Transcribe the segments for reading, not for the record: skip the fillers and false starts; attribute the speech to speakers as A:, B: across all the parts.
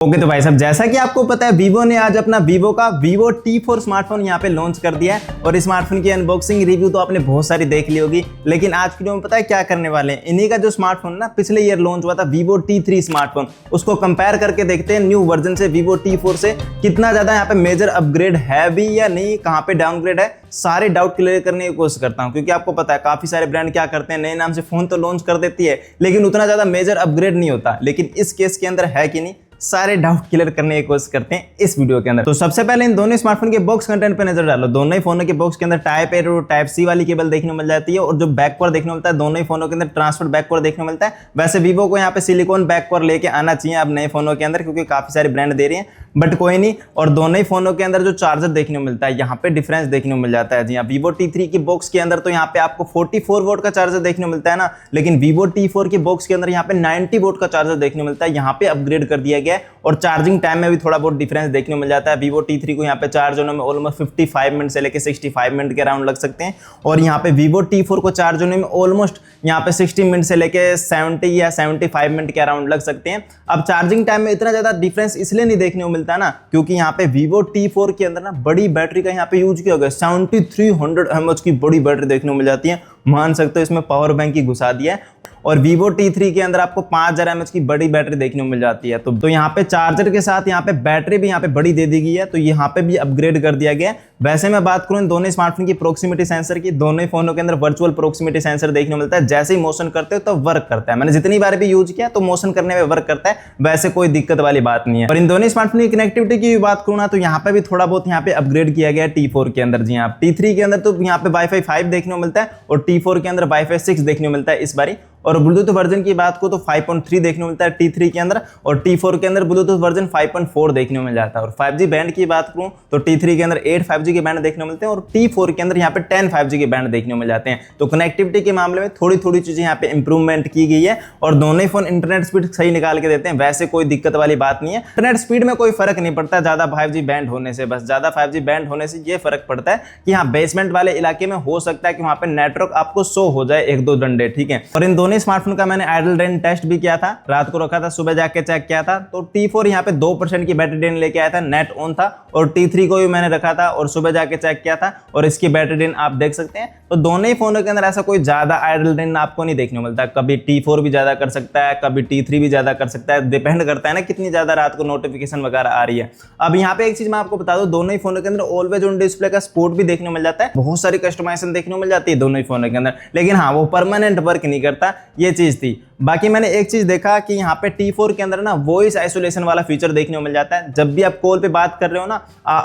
A: Okay तो भाई साहब, जैसा कि आपको पता है वीवो ने आज अपना वीवो का Vivo T4 स्मार्टफोन यहाँ पे लॉन्च कर दिया है। और इस स्मार्टफोन की अनबॉक्सिंग रिव्यू तो आपने बहुत सारी देख ली होगी, लेकिन आज की वीडियो में पता है क्या करने वाले हैं। इन्हीं का जो स्मार्टफोन ना पिछले ईयर लॉन्च हुआ था Vivo T3 स्मार्टफोन, उसको कंपेयर करके देखते हैं न्यू वर्जन से Vivo T4 से कितना ज्यादा यहाँ पे मेजर अपग्रेड है भी या नहीं, कहाँ पे डाउनग्रेड है। सारे डाउट क्लियर करने की कोशिश करता हूँ, क्योंकि आपको पता है काफी सारे ब्रांड क्या करते हैं, नए नाम से फोन तो लॉन्च कर देती है लेकिन उतना ज्यादा मेजर अपग्रेड नहीं होता। लेकिन इस केस के अंदर है कि नहीं, सारे डाउट क्लियर करने की कोशिश करते हैं इस वीडियो के अंदर। तो सबसे पहले इन दोनों स्मार्टफोन के बॉक्स कंटेंट पे नजर डालो। दोनों ही फोनों के बॉक्स के अंदर टाइप ए और टाइप सी वाली केबल देखने को मिल जाती है, और जो बैक कवर देखने को मिलता है दोनों ही फोनों के अंदर ट्रांसफर बैक कवर देखने को मिलता है। वैसे वीवो को यहाँ पे सिलिकॉन बैक कवर लेके आना चाहिए अब नए फोनों के अंदर, क्योंकि काफी सारे ब्रांड दे रही हैं, बट कोई नहीं। और दोनों ही फोनों के अंदर जो चार्जर देखने को मिलता है, यहाँ पे डिफरेंस देखने को मिल जाता है। जी हाँ, Vivo T3 की बॉक्स के अंदर तो यहाँ पे आपको 44 वोल्ट का चार्जर देखने को मिलता है ना, लेकिन Vivo T4 की बॉक्स के अंदर यहाँ पे 90 वोल्ट का चार्जर देखने को मिलता है। यहाँ पे अपग्रेड कर दिया गया है, और चार्जिंग टाइम में भी थोड़ा बहुत डिफरेंस देखने को मिल जाता है। Vivo T3 को यहाँ पे चार्ज होने में ऑलमोस्ट 55 मिनट से लेकर 65 मिनट के अराउंड लग सकते हैं, और यहाँ पे Vivo T4 को चार्ज होने में ऑलमोस्ट यहाँ पे 60 मिनट से लेकर 70 या 75 मिनट के अराउंड लग सकते हैं। अब चार्जिंग टाइम में इतना ज्यादा डिफरेंस इसलिए नहीं देखने को मिलता ना, क्योंकि यहाँ पे Vivo T4 के अंदर ना बड़ी बैटरी का यहाँ पे यूज किया गया। 7300 mAh की बड़ी बैटरी देखने को मिल जाती है, मान सकते हो इसमें पावर बैंक ही घुसा दिया है। और Vivo T3 के अंदर आपको 5000 mAh की बड़ी बैटरी देखने को मिल जाती है। तो यहाँ पे चार्जर के साथ यहाँ पे बैटरी भी यहाँ पे बड़ी दे दी गई है, तो यहाँ पे भी अपग्रेड कर दिया गया है। वैसे मैं बात करूं इन दोनों स्मार्टफोन की प्रोक्सिमिटी सेंसर की, दोनों ही फोनों के अंदर वर्चुअल प्रोक्सिमिटी सेंसर देखने को मिलता है। जैसे ही मोशन करते हो तो वर्क करता है। मैंने जितनी बार भी यूज किया तो मोशन करने में वर्क करता है, वैसे कोई दिक्कत वाली बात नहीं है। और इन दोनों स्मार्टफोन की कनेक्टिविटी की बात करूँ ना, तो यहाँ पे भी थोड़ा बहुत यहाँ पे अपग्रेड किया गया है T4 के अंदर। जी हाँ, T3 के अंदर तो यहाँ पे Wi-Fi 5 देखने को मिलता है, और T4 के अंदर Wi-Fi 6 देखने को मिलता है इस बारी। और ब्लूटूथ वर्जन की बात को तो 5.3 देखने को मिलता है T3 के अंदर, और T4 के अंदर ब्लूटूथ वर्जन 5.4 देखने को मिल जाता है। और 5G बैंड की बात करूं तो T3 के अंदर 8 5G के बैंड देखने को मिलते हैं, और T4 के अंदर यहाँ पे 10 5G के बैंड देखने को मिल जाते हैं। तो कनेक्टिविटी के मामले में थोड़ी थोड़ी चीजें यहाँ पे इंप्रूवमेंट की गई है, और दोनों ही फोन इंटरनेट स्पीड सही निकाल के देते हैं, वैसे कोई दिक्कत वाली बात नहीं है। इंटरनेट स्पीड में कोई फर्क नहीं पड़ता ज्यादा 5G बैंड होने से, बस ज्यादा 5G बैंड होने से ये फर्क पड़ता है कि हाँ बेसमेंट वाले इलाके में हो सकता है कि वहां पे नेटवर्क आपको शो हो जाए एक दो डंडे, ठीक है। और इन दोनों स्मार्टफोन का मैंने आइडल ड्रेन टेस्ट भी किया था, रात को रखा था, सुबह जाके चेक किया था। तो T4 यहाँ पे 2% की बैटरी ड्रेन लेके आया था, नेट ऑन था। और T3 को भी मैंने रखा था और सुबह जाके चेक किया था, और इसकी बैटरी ड्रेन आप देख सकते हैं। तो दोनों ही फोनों के अंदर ऐसा कोई ज्यादा आइडल ड्रेन आपको नहीं देखने को मिलता। कभी T4 भी ज्यादा कर सकता है, कभी T3 भी ज्यादा कर सकता है, डिपेंड करता है ना कितनी ज्यादा रात को नोटिफिकेशन वगैरह आ रही है। अब यहाँ पे एक चीज मैं आपको बता दूं, दोनों ही फोनों के अंदर ऑलवेज ऑन डिस्प्ले का सपोर्ट भी देखने को मिल जाता है। बहुत सारी कस्टमाइजेशन देखने को मिल जाती है दोनों ही फोनों के अंदर, लेकिन हाँ वो परमानेंट वर्क नहीं करता, ये चीज थी। बाकी मैंने एक चीज देखा कि यहाँ पे T4 के अंदर ना वॉइस आइसोलेशन वाला फीचर देखने को मिल जाता है। जब भी आप कॉल पे बात कर रहे हो ना,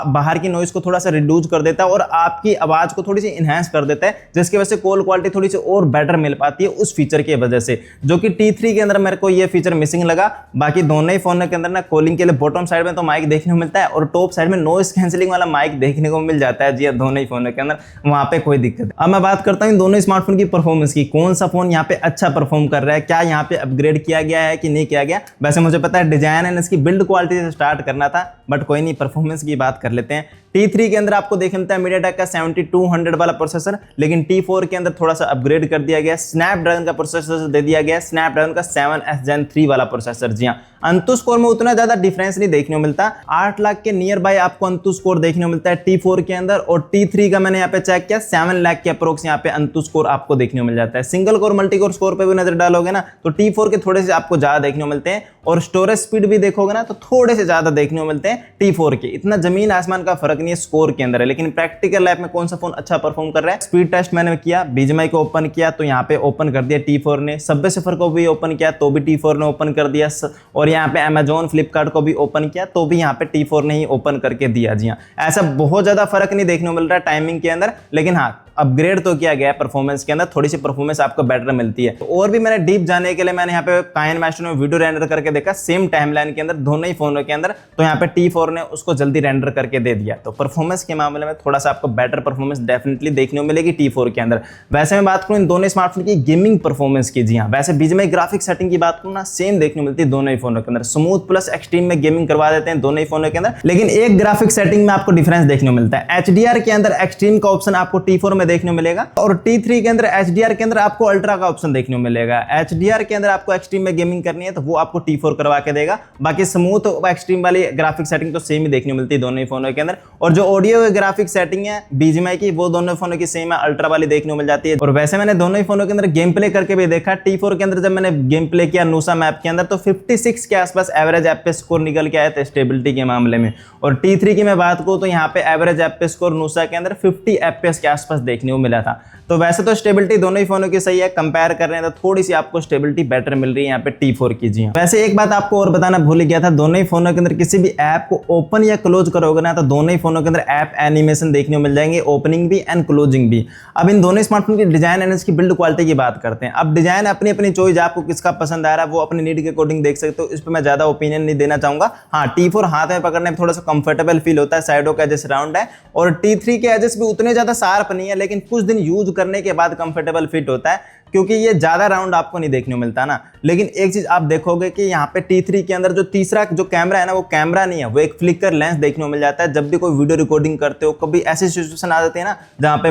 A: बाहर की नॉइस को थोड़ा सा रिड्यूस कर देता है और आपकी आवाज को थोड़ी सी इनहेंस कर देता है, जिसकी वजह से कॉल क्वालिटी थोड़ी सी और बेटर मिल पाती है उस फीचर की वजह से, जो कि T3 के अंदर मेरे को ये फीचर मिसिंग लगा। बाकी दोनों ही फोन के अंदर ना कॉलिंग के लिए बॉटम साइड में तो माइक देखने को मिलता है, और टॉप साइड में नॉइस कैंसिलिंग वाला माइक देखने को मिल जाता है। जी दोनों ही फोन के अंदर, वहां पे कोई दिक्कत है। अब मैं बात करता हूँ दोनों स्मार्टफोन की परफॉर्मेंस की, कौन सा फोन यहाँ पे अच्छा परफॉर्म कर रहा है, क्या यहाँ पे अपग्रेड किया गया है कि नहीं किया गया। वैसे मुझे पता है डिजाइन एंड इसकी बिल्ड क्वालिटी से स्टार्ट करना था, बट कोई नहीं, परफॉर्मेंस की बात कर लेते हैं। T3 के अंदर आपको देखने मिलता है MediaTek का 7200 वाला प्रोसेसर, लेकिन T4 के अंदर थोड़ा सा अपग्रेड कर दिया गया, स्नैपड्रैगन का प्रोसेसर दे दिया गया, स्नैपड्रैगन का 7S Gen 3 वाला प्रोसेसर। जी हाँ, अंतु स्कोर में उतना ज्यादा डिफरेंस नहीं देखने को मिलता। 8 लाख के नियर बाय आपको अंतु स्कोर देखने को मिलता है T4 के अंदर, और T3 का मैंने यहाँ पे चेक किया 7 लाख के अप्रोक्स यहाँ पे अंतु स्कोर आपको देखने को मिल जाता है। Single core multi core score पे भी नजर डालोगे ना, तो T4 के थोड़े से आपको ज्यादा देखने को मिलते हैं, और स्टोरेज स्पीड भी देखोगे ना तो थोड़े से ज्यादा देखने को मिलते हैं T4 के। इतना जमीन आसमान का फर्क नहीं है स्कोर के अंदर है, लेकिन प्रैक्टिकल लाइफ में कौन सा फोन अच्छा परफॉर्म कर रहा है। स्पीड टेस्ट मैंने किया, BGMI को ओपन किया तो यहाँ पे ओपन कर दिया T4 ने, सबवे सफर को भी ओपन किया तो भी T4 ने ओपन कर दिया, और यहाँ पे Amazon फ्लिपकार्ट को भी ओपन किया तो भी यहाँ पे T4 ने ही ओपन करके दिया। जी हाँ, ऐसा बहुत ज्यादा फर्क नहीं देखने को मिल रहा है टाइमिंग के अंदर, लेकिन हाँ अपग्रेड तो किया गया है परफॉर्मेंस के अंदर, थोड़ी सी परफॉर्मेंस आपको बेटर मिलती है। तो और भी मैंने डीप जाने के लिए मैंने यहाँ पे काइनमास्टर में वीडियो रेंडर करके देखा सेम टाइमलाइन के अंदर दोनों ही फोनों के अंदर, तो यहाँ पे T4 ने उसको जल्दी रेंडर करके दे दिया। तो परफॉर्मेंस के मामले में थोड़ा सा आपको बेटर परफॉर्मेंस डेफिनेटली देखने को मिलेगी T4 के अंदर। वैसे मैं बात करूँ इन दोनों स्मार्टफोन की गेमिंग परफॉर्मेंस की, जी हाँ, वैसे BGMI ग्राफिक सेटिंग की बात करूँ ना, सेम देखने को मिलती है दोनों ही फोनों के अंदर। स्मूथ प्लस एक्सट्रीम में गेमिंग करवा देते हैं दोनों ही फोनों के अंदर, लेकिन एक ग्राफिक सेटिंग में आपको डिफरेंस देखने को मिलता है। HDR के अंदर एक्सट्रीम का ऑप्शन आपको T4 में में देखने को मिलेगा। और T3 के अंदर HDR के अंदर आपको अल्ट्रा का ऑप्शन देखने को मिलेगा। HDR के अंदर आपको एक्सट्रीम में गेमिंग करनी है तो वो आपको T4 करवा के देगा। बाकी स्मूथ और एक्सट्रीम वाली ग्राफिक सेटिंग तो सेम ही देखने को मिलती है दोनों ही फोनों के अंदर। और जो ऑडियो की ग्राफिक सेटिंग है BGMI की, वो दोनों फोनों की सेम है, अल्ट्रा वाली देखने को मिल जाती है। और वैसे मैंने दोनों ही फोनों के अंदर गेम प्ले करके भी देखा। T4 के अंदर जब मैंने गेम प्ले किया नूसा मैप के अंदर तो 56 के आसपास एवरेज FPS स्कोर निकल के आया था स्टेबिलिटी के मामले में। और T3 की मैं बात करूं तो यहाँ पे एवरेज FPS स्कोर नूसा के अंदर 50 FPS के आसपास देखने को मिला था। तो वैसे तो स्टेबिलिटी दोनों ही फोनों की सही है, कंपेयर कर रहे हैं तो थोड़ी सी आपको स्टेबिलिटी बेटर मिल रही है यहाँ पे T4 की। जी वैसे एक बात आपको और बताना भूल गया था, दोनों ही फोनों के अंदर किसी भी ऐप को ओपन या क्लोज करोगे ना तो दोनों ही फोनों के अंदर ऐप एनिमेशन देखने को मिल जाएंगे, ओपनिंग भी एंड क्लोजिंग भी। अब इन दोनों स्मार्टफोन की डिजाइन एंड इसकी बिल्ड क्वालिटी की बात करते हैं। अब डिजाइन अपनी अपनी चॉइस, आपको किसका पसंद आ रहा है वो अपनी नीड के अकॉर्डिंग देख सकते हो, इस पर मैं ज्यादा ओपिनियन नहीं देना चाहूंगा। हाँ, T4 हाथ में पकड़ने में थोड़ा सा कंफर्टेबल फील होता है, साइडों के एजेस राउंड है। और T3 के एजेस भी उतने ज्यादा शार्प नहीं है, लेकिन कुछ दिन यूज करने के बाद कंफर्टेबल फिट होता है, क्योंकि ये ज्यादा राउंड आपको नहीं देखने को मिलता ना। लेकिन एक चीज आप देखोगे कि यहाँ पे T3 के अंदर जो तीसरा जो कैमरा है ना, वो कैमरा नहीं है, वो एक फ्लिकर लेंस देखने को मिल जाता है। जब भी कोई वीडियो रिकॉर्डिंग करते हो, कभी ऐसी सिचुएशन आ जाती है ना जहाँ पे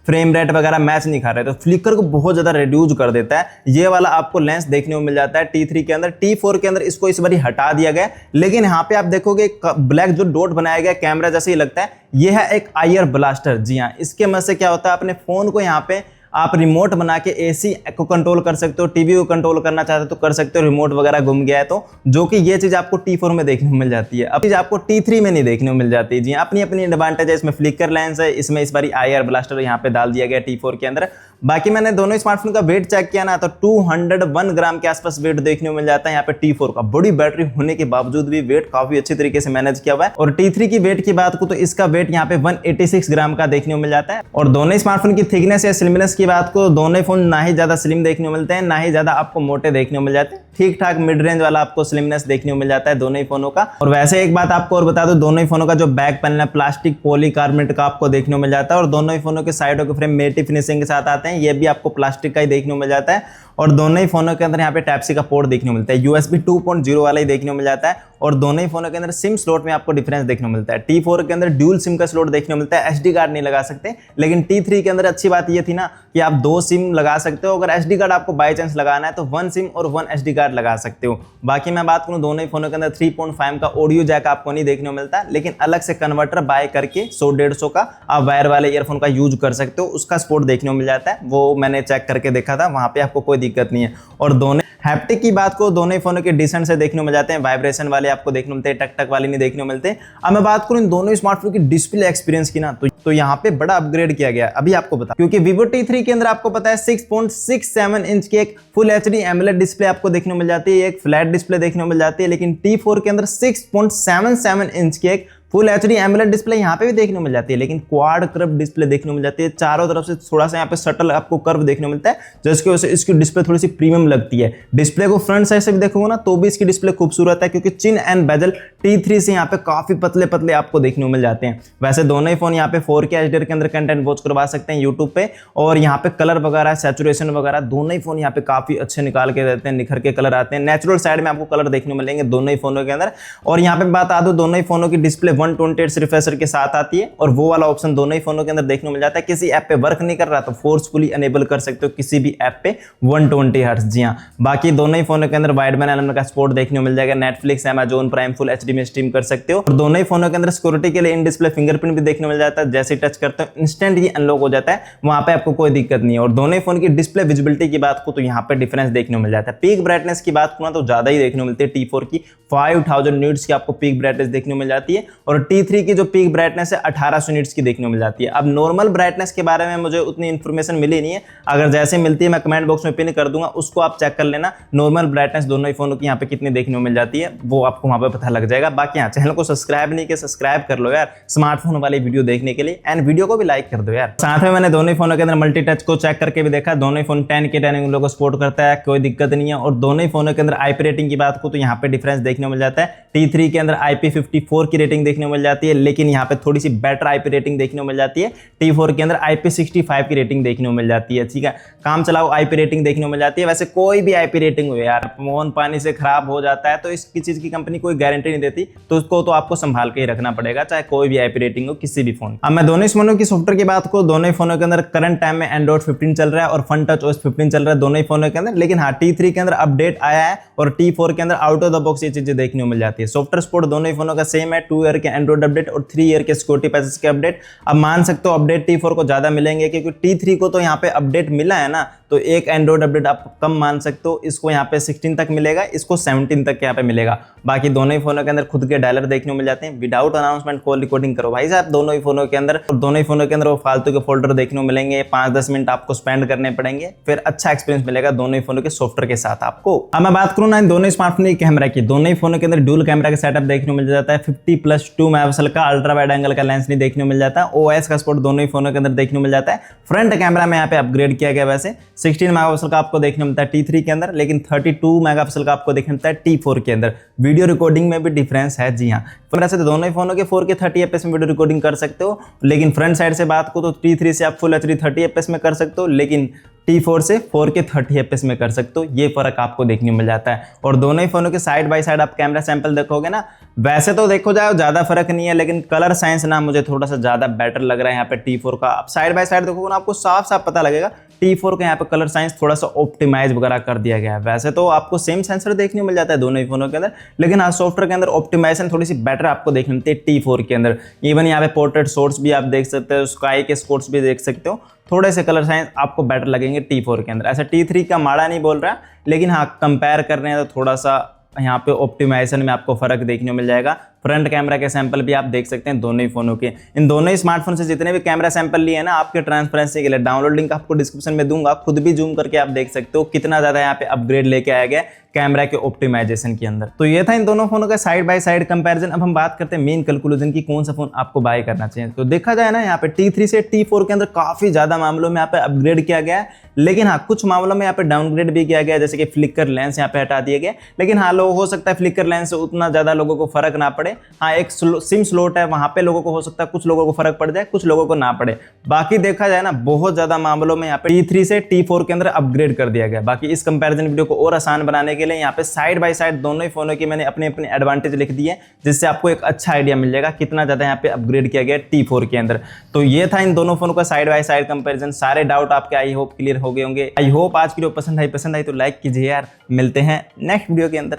A: फ्रेम रेट वगैरह मैच नहीं खा रहे, तो फ्लिकर को बहुत ज्यादा रिड्यूस कर देता है। ये वाला आपको लेंस देखने को मिल जाता है T3 के अंदर। T4 के अंदर इसको इस बार हटा दिया गया, लेकिन यहाँ पे आप देखोगे ब्लैक जो डॉट बनाया गया कैमरा जैसे ही लगता है, ये है एक आईआर ब्लास्टर। जी हाँ, इसके मदद से क्या होता है, अपने फोन को यहाँ पे आप रिमोट बना के एसी को कंट्रोल कर सकते हो, टीवी को कंट्रोल करना चाहते हो तो कर सकते हो, रिमोट वगैरह घूम गया है तो, जो कि ये चीज आपको T4 में देखने को मिल जाती है। अब चीज आपको T3 में नहीं देखने को मिल जाती है। जी अपनी अपनी एडवांटेज है, इसमें फ्लिकर लेंस है, इसमें इस बारी आईआर ब्लास्टर यहाँ पे डाल दिया गया T4 के अंदर। बाकी मैंने दोनों स्मार्टफोन का वेट चेक किया ना तो 201 ग्राम के आसपास वेट देखने को मिल जाता है यहाँ पे T4 का। बड़ी बैटरी होने के बावजूद भी वेट काफी अच्छी तरीके से मैनेज किया हुआ है। और T3 की वेट की बात को तो इसका वेट यहाँ पे 186 ग्राम का देखने को मिल जाता है। और दोनों स्मार्टफोन की थिकनेस या स्लिमनेस की बात को, दोनों फोन ना ही ज्यादा स्लिम देखने को मिलते हैं, ना ही ज्यादा आपको मोटे देखने को मिल जाते हैं। ठीक ठाक मिड रेंज वाला आपको स्लिमनेस देखने को मिल जाता है दोनों ही फोनों का। और वैसे एक बात आपको और बता दूं, दोनों ही फोनों का जो बैक पैनल है प्लास्टिक पॉलीकार्बोनेट का आपको देखने को मिल जाता है। और दोनों ही फोनों के साइडों के फ्रेम मेटी फिनिशिंग के साथ आते हैं, ये भी आपको प्लास्टिक का ही देखने को मिल जाता है। और दोनों ही फोनों के अंदर यहाँ पे टाइप सी का पोर्ट देखने को मिलता है, USB 2.0 वाला ही देखने को मिल जाता है। और दोनों ही फोनों के अंदर सिम स्लॉट में आपको डिफरेंस देखने को मिलता है। T4 के अंदर ड्यूल सिम का स्लॉट देखने को मिलता है, SD कार्ड नहीं लगा सकते। लेकिन T3 के अंदर अच्छी बात ये थी ना कि आप 2 सिम लगा सकते हो, अगर SD कार्ड आपको बाई चांस लगाना है तो 1 सिम और 1 SD कार्ड लगा सकते हो। बाकी मैं बात करूं, दोनों ही फोनों के अंदर 3.5 का ऑडियो जैक आपको नहीं देखने को मिलता, लेकिन अलग से कन्वर्टर बाय करके 100-150 का आप वायर वाले ईयरफोन का यूज कर सकते हो, उसका सपोर्ट देखने को मिल जाता है। वो मैंने चेक करके देखा था, वहां पे आपको कोई दिक्कत नहीं है। और दोनों हैप्टिक की बात को, दोनों ही फोनों के डिसेंट से देखने को मिल जाते हैं, वाइब्रेशन वाले आपको देखने को मिलते हैं, टक टक वाले नहीं देखने को मिलते। अब मैं बात करूं इन दोनों ही स्मार्टफोन की डिस्प्ले एक्सपीरियंस की ना, तो यहाँ पे बड़ा अपग्रेड किया गया अभी आपको बता, क्योंकि Vivo T3 के अंदर आपको पता है 6.67 इंच की एक फुल HD AMOLED डिस्प्ले आपको देखने को मिल जाती है, एक फ्लैट डिस्प्ले देखने को मिल जाती है। लेकिन T4 के अंदर 6.77 इंच की एक फुल HD AMOLED डिस्प्ले यहाँ पे भी देखने को मिल जाती है, लेकिन क्वाड कर्व डिस्प्ले देखने को मिल जाती है। चारों तरफ से थोड़ा सा यहाँ पे सटल आपको कर्व देखने को मिलता है, जिसकी वजह से इसकी डिस्प्ले थोड़ी सी प्रीमियम लगती है। डिस्प्ले को फ्रंट साइड से भी देखोगे ना तो भी इसकी डिस्प्ले खूबसूरत है, क्योंकि चिन एंड बेजल T3 से यहाँ पे काफी पतले पतले आपको देखने को मिल जाते हैं। वैसे दोनों ही फोन यहाँ पे 4K HDR के अंदर कंटेंट वॉच करवा सकते हैं यूट्यूब पे, और यहाँ पे कलर वगैरह सैचुरेशन वगैरह दोनों ही फोन यहाँ पे काफी अच्छे निकाल के देते हैं, निखर के कलर आते हैं। नेचुरल साइड में आपको कलर देखने को मिलेंगे दोनों ही फोनों के अंदर। और यहाँ पे बता दूं, दोनों ही फोनों की डिस्प्ले 128 रिफ्रेशर के साथ आती है, और वो वाला ऑप्शन दोनों ही फोनों के अंदर देखने को मिल जाता है। किसी ऐप पे वर्क नहीं कर रहा तो फोर्सफुली अनेबल कर सकते हो किसी भी ऐप पे 120 हर्ट्ज। जी हाँ, बाकी दोनों ही फोनों के अंदर वाइड बैन एलिमेंट का सपोर्ट देखने को मिल जाएगा। Netflix, Amazon prime full HD में स्ट्रीम कर सकते हो। और दोनों ही फोनों के अंदर सिक्योरिटी के लिए इन डिस्प्ले फिंगरप्रिंट भी देखने को मिल जाता है, जैसे टच करते हो इंस्टेंट ही अनलॉक हो जाता है, वहां पे आपको कोई दिक्कत नहीं है। और दोनों ही फोन की डिस्प्ले विजिबिलिटी की बात को तो यहाँ पे डिफरेंस देखने को मिल जाता है। पीक ब्राइटनेस की बात करूँ तो ज्यादा ही देखने को मिलती है। T4 की 5000 नीट्स की आपको पीक ब्राइटनेस देखने को मिल जाती है, और T3 की जो पीक ब्राइटनेस है 1800 नीट्स की देखने को मिल जाती है। अब नॉर्मल ब्राइटनेस के बारे में मुझे उतनी इन्फॉर्मेशन मिली नहीं है, अगर जैसे मिलती है मैं कमेंट बॉक्स में पिन कर दूंगा, उसको आप चेक कर लेना। नॉर्मल ब्राइटनेस दोनों ही फोनों की यहाँ पे कितनी देखने को मिल जाती है वो आपको वहां पे पता लग जाएगा। बाकी यहाँ चैनल को सब्सक्राइब नहीं किया, सब्सक्राइब कर लो यार स्मार्टफोन वाली वीडियो देखने के लिए, एंड वीडियो को भी लाइक कर दो यार। साथ में मैंने दोनों ही फोनों के अंदर मल्टी टच को चेक करके भी देखा, दोनों ही फोन 10K 10 एंगल को सपोर्ट करता है, कोई दिक्कत नहीं है। और दोनों ही फोनों के अंदर IP रेटिंग की बात को तो यहाँ पे डिफरेंस देखने को मिल जाता है। T3 के अंदर IP54 की रेटिंग देखने देखने को मिल जाती है, लेकिन यहाँ पे थोड़ी सी बेटर आईपी रेटिंग देखने को मिल जाती है। T4 के अंदर IP65 की रेटिंग देखने को मिल जाती है। ठीक है, काम चलाओ आईपी रेटिंग देखने को मिल जाती है। वैसे कोई भी आईपी रेटिंग हो यार, फोन पानी से खराब हो जाता है तो इसकी चीज की कंपनी कोई गारंटी नहीं देती, तो उसको तो आपको संभाल के ही रखना पड़ेगा, चाहे कोई भी आईपी रेटिंग हो किसी भी फोन। अब मैं दोनों ही फोनों की सॉफ्टवेयर की बात करूं, दोनों ही फोनों के अंदर करंट टाइम में एंड्रॉइड 15 चल रहा है और फन टच OS 15 चल रहा है दोनों ही फोनों के अंदर। लेकिन हाँ, T3 के अंदर अपडेट आया है और T4 के अंदर आउट ऑफ द बॉक्स ये चीजें देखने को मिल जाती है। सॉफ्टवेयर सपोर्ट दोनों ही फोनों का सेम है, 2 ईयर के एंड्रॉइड अपडेट और 3 ईयर के सिक्योरिटी पैचेस के अपडेट। अब मान सकते हो अपडेट T4 को ज्यादा मिलेंगे, क्योंकि T3 को तो यहाँ पे अपडेट मिला है ना, तो एक एंड्रॉइड अपडेट आप कम मान सकते हो। इसको यहाँ पे 16 तक मिलेगा, इसको 17 तक यहाँ पे मिलेगा। बाकी दोनों ही फोनों के अंदर खुद के डायलर देखने को मिल जाते हैं। विदाउट अनाउंसमेंट कॉल रिकॉर्डिंग करो भाई साहब दोनों ही फोनों के अंदर, और दोनों ही फोनों के अंदर वो फालतू के फोल्डर देखने को मिलेंगे, 5-10 मिनट आपको स्पेंड करने पड़ेंगे, फिर अच्छा एक्सपीरियंस मिलेगा दोनों ही फोनों के सॉफ्टवेयर के साथ आपको। अब मैं बात करूँ ना दोनों ही स्मार्टफोन की कैमरा की, दोनों ही फोनों के अंदर डुअल कैमरा का सेटअप देखने को मिल जाता है। 50+2 मेगापिक्सल का अल्ट्रा वाइड एंगल का लेंस नहीं देखने को मिल जाता है। OIS का सपोर्ट दोनों ही फोनों के अंदर देखने को मिल जाता है। फ्रंट कैमरा में यहाँ पे अपग्रेड किया गया, वैसे 16 मेगापिक्सल का आपको देखने को मिलता है T3 के अंदर, लेकिन 32 मेगापिक्सल का आपको देखने मिलता है T4 के अंदर। वीडियो रिकॉर्डिंग में भी डिफरेंस है, जी हाँ। कैमरा से तो दोनों ही फोनों के 4K 30 FPS में वीडियो रिकॉर्डिंग कर सकते हो, लेकिन फ्रंट साइड से बात को तो T3 से आप फुल HD 30 FPS में कर सकते हो, लेकिन T4 से 4K 30 FPS में कर सकते हो। ये फर्क आपको देखने को मिल जाता है। और दोनों ही फोनों के साइड बाय साइड आप कैमरा सैंपल देखोगे ना, वैसे तो देखो जाए ज्यादा फर्क नहीं है, लेकिन कलर साइंस ना मुझे थोड़ा सा ज्यादा बेटर लग रहा है यहाँ पे T4 का। आप साइड बाय साइड देखोगे ना, आपको साफ साफ पता लगेगा T4 का यहाँ पे कलर साइंस थोड़ा सा ऑप्टिमाइज वगैरह कर दिया गया है। वैसे तो आपको सेम सेंसर देखने को मिल जाता है दोनों ही फोनों के अंदर, लेकिन हाँ सॉफ्टवेयर के अंदर ऑप्टिमाइजेशन थोड़ी सी बेटर आपको देखने मिलती है T4 के अंदर। इवन यहाँ पे पोर्ट्रेट शॉट्स भी आप देख सकते हो, स्काई के शॉट्स भी देख सकते हो, थोड़े से कलर साइंस आपको बेटर लगेंगे T4 के अंदर। ऐसा T3 का माड़ा नहीं बोल रहा, लेकिन हाँ कंपेयर कर रहे हैं तो थोड़ा सा यहाँ पे ऑप्टिमाइजेशन में आपको फर्क देखने को मिल जाएगा। फ्रंट कैमरा के सैंपल भी आप देख सकते हैं दोनों ही फोनों के। इन दोनों ही स्मार्टफोन से जितने भी कैमरा सैंपल लिए हैं ना, आपके ट्रांसपेरेंसी के लिए डाउनलोड लिंक आपको डिस्क्रिप्शन में दूंगा, खुद भी जूम करके आप देख सकते हो कितना ज्यादा यहाँ पे अपग्रेड लेके आया गया कैमरा के ऑप्टिमाइजेशन के अंदर। तो ये था इन दोनों फोनों का साइड बाय साइड कंपैरिजन। अब हम बात करते हैं मेन कंक्लूजन की, कौन सा फोन आपको बाय करना चाहिए। तो देखा जाए ना, यहाँ पे T3 से T4 के अंदर काफी ज्यादा मामलों में यहाँ पे अपग्रेड किया गया है, लेकिन हाँ कुछ मामलों में यहाँ पे डाउनग्रेड भी किया गया, जैसे कि फ्लिकर लेंस यहाँ पे हटा दिए गए। लेकिन हाँ लोग हो सकता है फ्लिकर लेंस से उतना ज्यादा लोगों को फर्क ना पड़े। हाँ एक सिम स्लॉट है, वहां पे लोगों को हो सकता है कुछ लोगों को फर्क पड़ जाए, कुछ लोगों को ना पड़े। बाकी देखा जाए ना, बहुत ज्यादा मामलों में यहाँ पे T3 से T4 के अंदर अपग्रेड कर दिया गया। बाकी इस कंपैरिजन वीडियो को और आसान बनाने के लिए यहाँ पे साइड बाय साइड दोनों ही फोनों की मैंने अपने अपने एडवांटेज लिख दिए, जिससे आपको एक अच्छा आइडिया मिल जाएगा कितना ज्यादा यहाँ पे अपग्रेड किया गया T4 के अंदर। तो ये था इन दोनों फोनों का साइड बाय साइड कंपैरिजन। सारे डाउट आपके आई होप क्लियर हो गए होंगे। आई होप आज की वीडियो पसंद आई तो लाइक कीजिए यार। मिलते हैं नेक्स्ट वीडियो के अंदर।